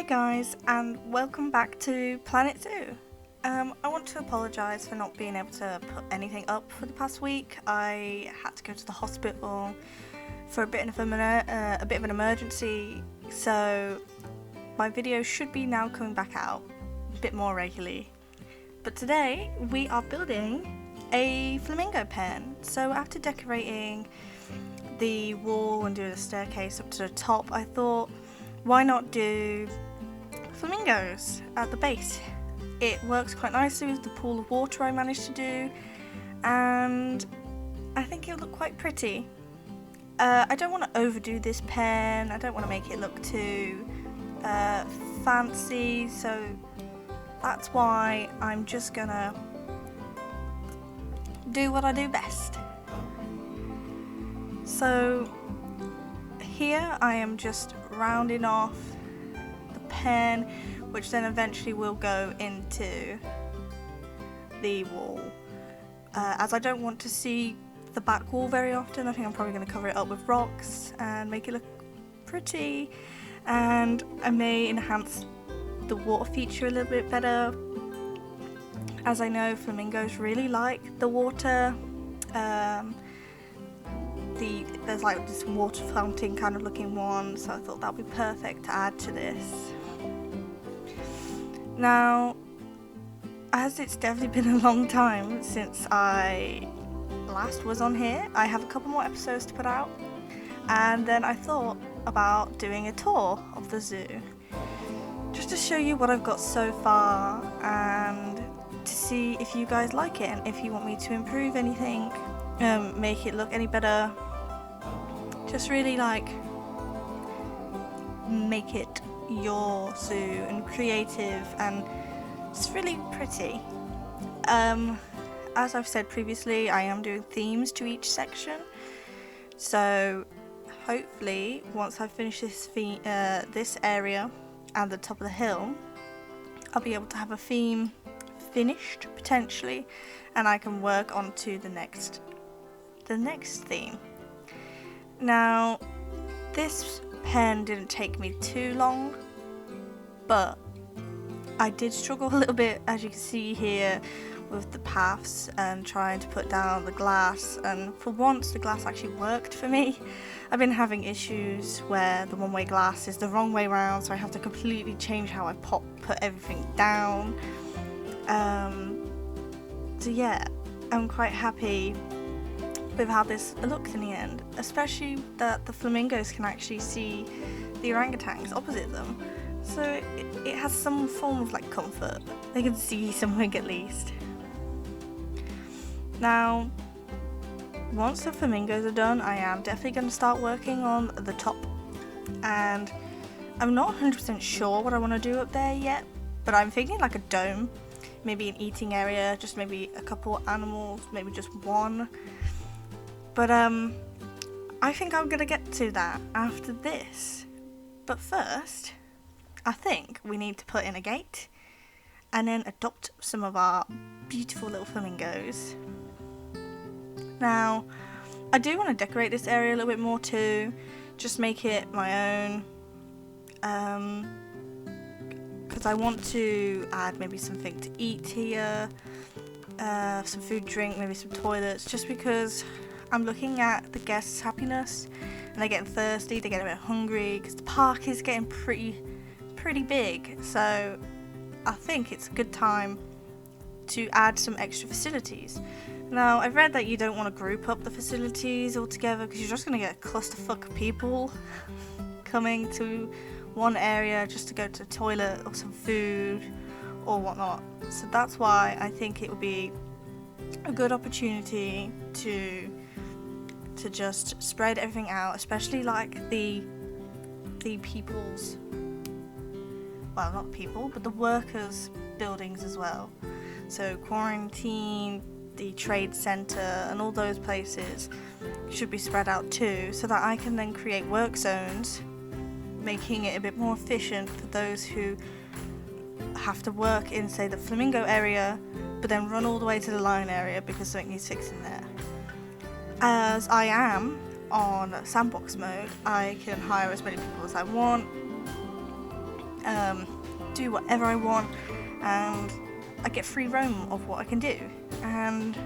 Hi guys, and welcome back to Planet Zoo. I want to apologise for not being able to put anything up for the past week. I had to go to the hospital for a bit of an emergency, so my videos should be now coming back out a bit more regularly. But today we are building a flamingo pen. So after decorating the wall and doing a staircase up to the top, I thought, why not do flamingos at the base? It works quite nicely with the pool of water I managed to do, and I think it'll look quite pretty. I don't want to overdo this pen, I don't want to make it look too fancy, so that's why I'm just gonna do what I do best. So here I am just rounding off the pen, which then eventually will go into the wall. As I don't want to see the back wall very often, I think I'm probably going to cover it up with rocks and make it look pretty, and I may enhance the water feature a little bit better, as I know flamingos really like the water. There's like this water fountain kind of looking one, so I thought that would be perfect to add to this. Now, as it's definitely been a long time since I last was on here, I have a couple more episodes to put out, and then I thought about doing a tour of the zoo just to show you what I've got so far and to see if you guys like it and if you want me to improve anything, make it look any better. Just really like make it your zoo and creative and just really pretty. As I've said previously, I am doing themes to each section, so hopefully once I finish this area and the top of the hill, I'll be able to have a theme finished potentially, and I can work on to the next theme. Now, this pen didn't take me too long, but I did struggle a little bit, as you can see here, with the paths and trying to put down the glass, and for once the glass actually worked for me. I've been having issues where the one-way glass is the wrong way around, so I have to completely change how I put everything down. So yeah, I'm quite happy with how this looks in the end, especially that the flamingos can actually see the orangutans opposite them, so it has some form of like comfort. They can see something at least. Now, once the flamingos are done, I am definitely going to start working on the top, and I'm not 100% sure what I want to do up there yet, but I'm thinking like a dome, maybe an eating area, just maybe a couple animals, maybe just one. But I think I'm gonna get to that after this. But first, I think we need to put in a gate and then adopt some of our beautiful little flamingos. Now, I do want to decorate this area a little bit more too, just make it my own, because I want to add maybe something to eat here, some food, drink, maybe some toilets, just because I'm looking at the guests' happiness, and they're getting thirsty, they get a bit hungry, because the park is getting pretty big, so I think it's a good time to add some extra facilities. Now, I've read that you don't want to group up the facilities all together, because you're just going to get a clusterfuck of people coming to one area just to go to the toilet or some food or whatnot. So that's why I think it would be a good opportunity to just spread everything out, especially like the people's, well, not people, but the workers' buildings as well. So quarantine, the trade centre, and all those places should be spread out too, so that I can then create work zones, making it a bit more efficient for those who have to work in, say, the flamingo area, but then run all the way to the lion area because something needs fixing there. As I am on sandbox mode, I can hire as many people as I want, do whatever I want, and I get free roam of what I can do, and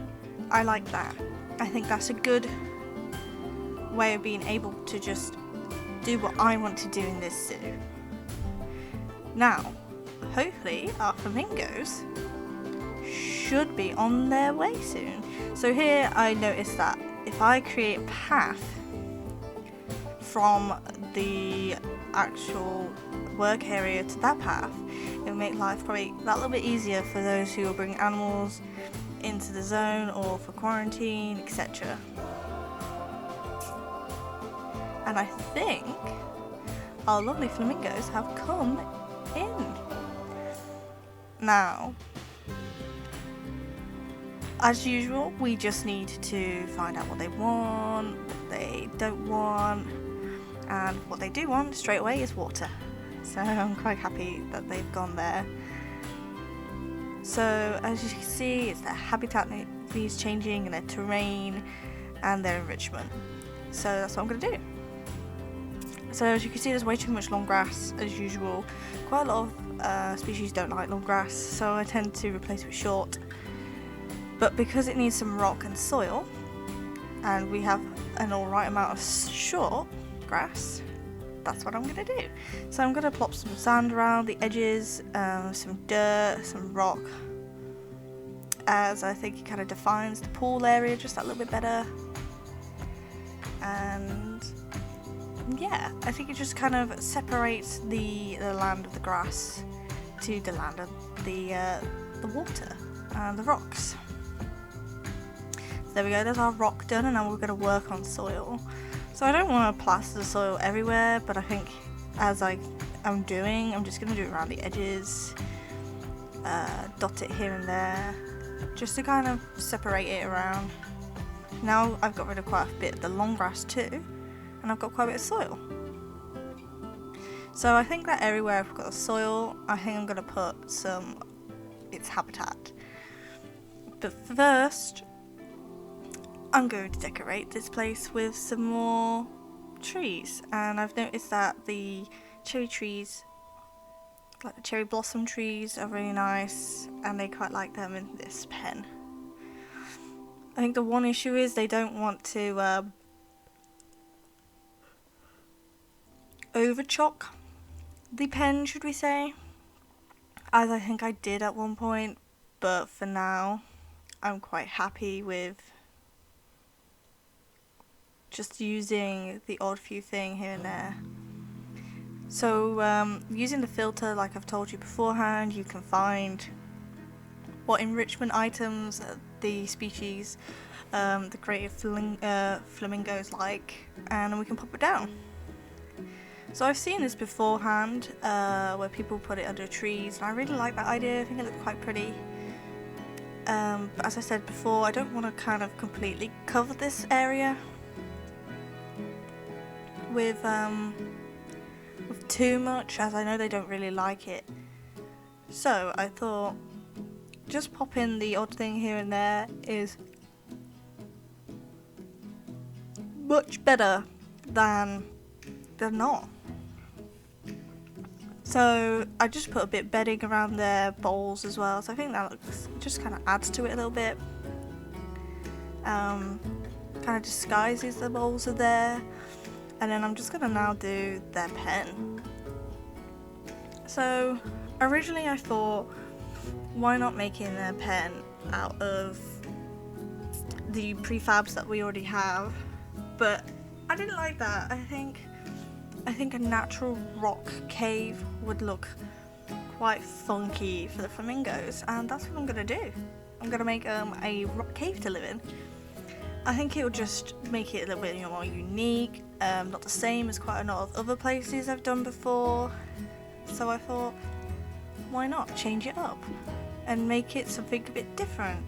I like that. I think that's a good way of being able to just do what I want to do in this zoo. Now, hopefully our flamingos should be on their way soon. So here I noticed that if I create a path from the actual work area to that path, it will make life probably that little bit easier for those who will bring animals into the zone or for quarantine, etc. And I think our lovely flamingos have come in. Now, as usual, we just need to find out what they want, what they don't want, and what they do want straight away is water. So I'm quite happy that they've gone there. So as you can see, it's their habitat needs changing, and their terrain, and their enrichment. So that's what I'm going to do. So as you can see, there's way too much long grass as usual. Quite a lot of species don't like long grass, so I tend to replace it with short. But because it needs some rock and soil, and we have an alright amount of short grass, that's what I'm going to do. So I'm going to plop some sand around the edges, some dirt, some rock, as I think it kind of defines the pool area just that little bit better. And yeah, I think it just kind of separates the land of the grass to the land of the water and the rocks. There we go, there's our rock done, and now we're going to work on soil. So I don't want to plaster the soil everywhere, but I think as I'm doing, I'm just going to do it around the edges, dot it here and there, just to kind of separate it around. Now I've got rid of quite a bit of the long grass too, and I've got quite a bit of soil. So I think that area where I've got the soil, I think I'm going to put its habitat. But first, I'm going to decorate this place with some more trees, and I've noticed that the cherry trees, like the cherry blossom trees, are really nice, and they quite like them in this pen. I think the one issue is they don't want to over chalk the pen, should we say, as I think I did at one point, but for now I'm quite happy with just using the odd few thing here and there. So using the filter, like I've told you beforehand, you can find what enrichment items the species, the creative flamingos like, and we can pop it down. So I've seen this beforehand, where people put it under trees, and I really like that idea. I think it looks quite pretty. But as I said before, I don't want to kind of completely cover this area with too much, as I know they don't really like it. So I thought just pop in the odd thing here and there is much better than not. So I just put a bit bedding around their bowls as well, so I think that looks, just kind of adds to it a little bit. Kind of disguises the bowls are there. And then I'm just going to now do their pen. So originally I thought, why not making their pen out of the prefabs that we already have? But I didn't like that. I think a natural rock cave would look quite funky for the flamingos, and that's what I'm going to do. I'm going to make a rock cave to live in. I think it will just make it a little bit more unique, not the same as quite a lot of other places I've done before. So I thought, why not change it up and make it something a bit different?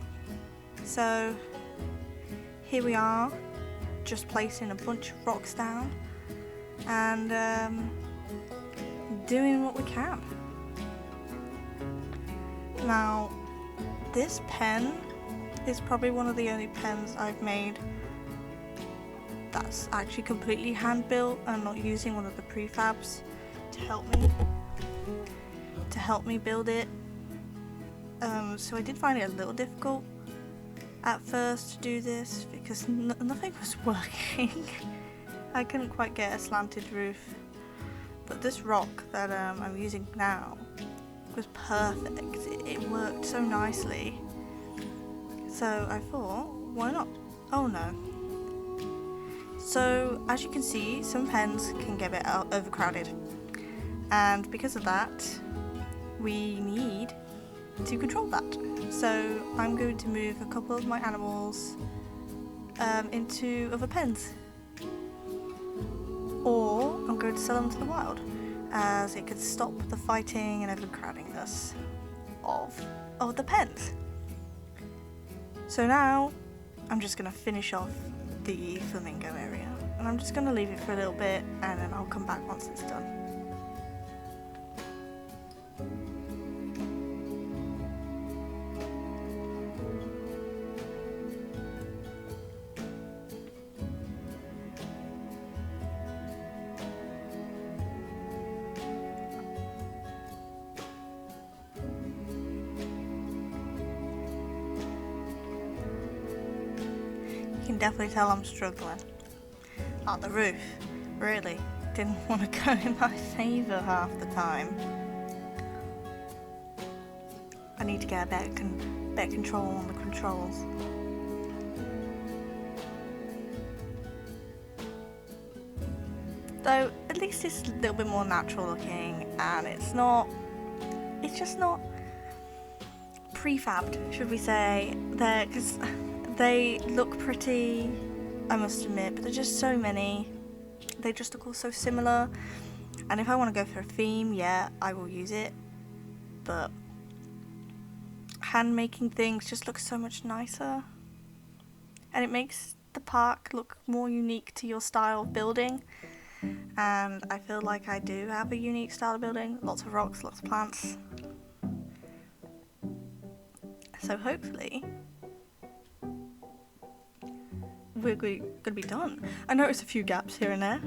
So here we are, just placing a bunch of rocks down and doing what we can. Now, this pen is probably one of the only pens I've made that's actually completely hand built and not using one of the prefabs to help me. to help me build it. So I did find it a little difficult at first to do this because nothing was working. I couldn't quite get a slanted roof, but this rock that I'm using now was perfect. It worked so nicely. So I thought, why not? Oh no. So as you can see, some pens can get a bit overcrowded, and because of that, we need to control that. So I'm going to move a couple of my animals into other pens, or I'm going to sell them to the wild, as it could stop the fighting and overcrowdingness of the pens. So now I'm just going to finish off the flamingo area, and I'm just going to leave it for a little bit and then I'll come back once it's done. You can definitely tell I'm struggling. Like the roof really didn't want to go in my favour half the time. I need to get a better control on the controls. Though at least it's a little bit more natural looking, and it's just not prefabbed, should we say, there, because they look pretty, I must admit, but there's just so many. They just look all so similar, and if I want to go for a theme, yeah, I will use it, but hand making things just look so much nicer, and it makes the park look more unique to your style of building. And I feel like I do have a unique style of building, lots of rocks, lots of plants. So hopefully we're going to be done. I noticed a few gaps here and there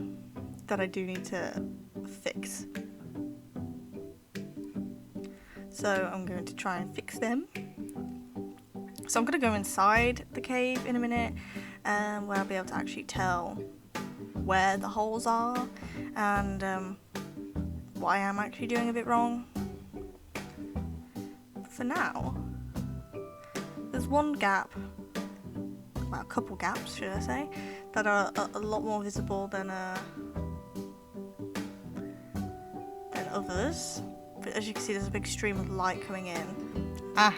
that I do need to fix. So I'm going to try and fix them. So I'm going to go inside the cave in a minute, where I'll be able to actually tell where the holes are and what I am actually doing a bit wrong. But for now, there's one gap, well, a couple gaps should I say, that are a lot more visible than others. But as you can see, there's a big stream of light coming in. That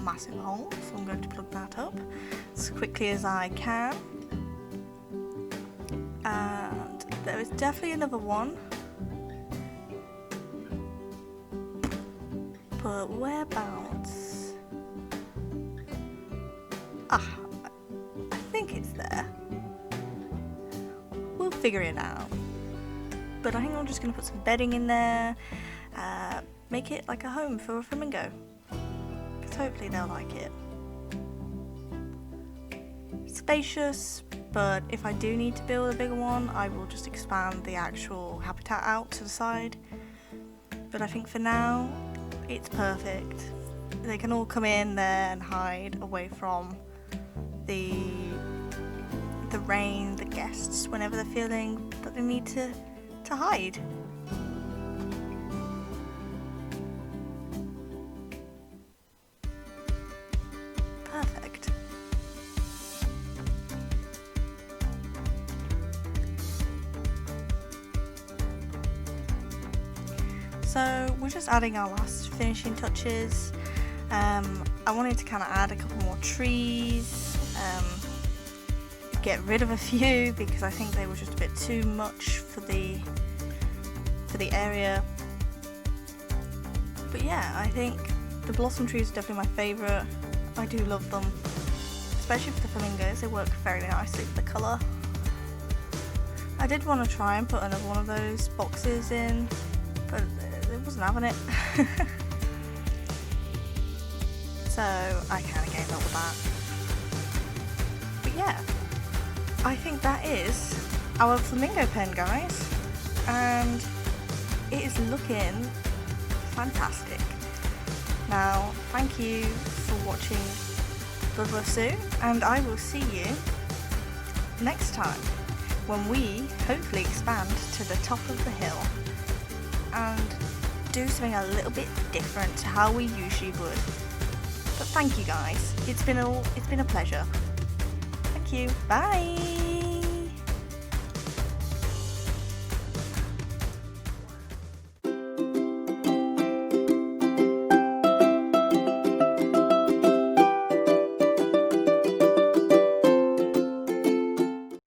massive hole, so I'm going to plug that up as quickly as I can. And there is definitely another one, but whereabouts? I think it's there. We'll figure it out. But I think I'm just going to put some bedding in there, make it like a home for a flamingo, because hopefully they'll like it. Spacious, but if I do need to build a bigger one, I will just expand the actual habitat out to the side. But I think for now, it's perfect. They can all come in there and hide away from the rain, the guests, whenever they're feeling that they need to hide. Perfect. So we're just adding our last finishing touches. I wanted to kind of add a couple more trees, get rid of a few because I think they were just a bit too much for the area. But yeah, I think the blossom trees are definitely my favourite. I do love them, especially for the flamingos. They work very nicely with the colour. I did want to try and put another one of those boxes in, but it wasn't having it. So I kind of gave up with that. But yeah, I think that is our flamingo pen, guys, and it is looking fantastic. Now, thank you for watching Brother Sue, and I will see you next time when we hopefully expand to the top of the hill and do something a little bit different to how we usually would. But thank you guys. It's been a pleasure. Thank you. Bye.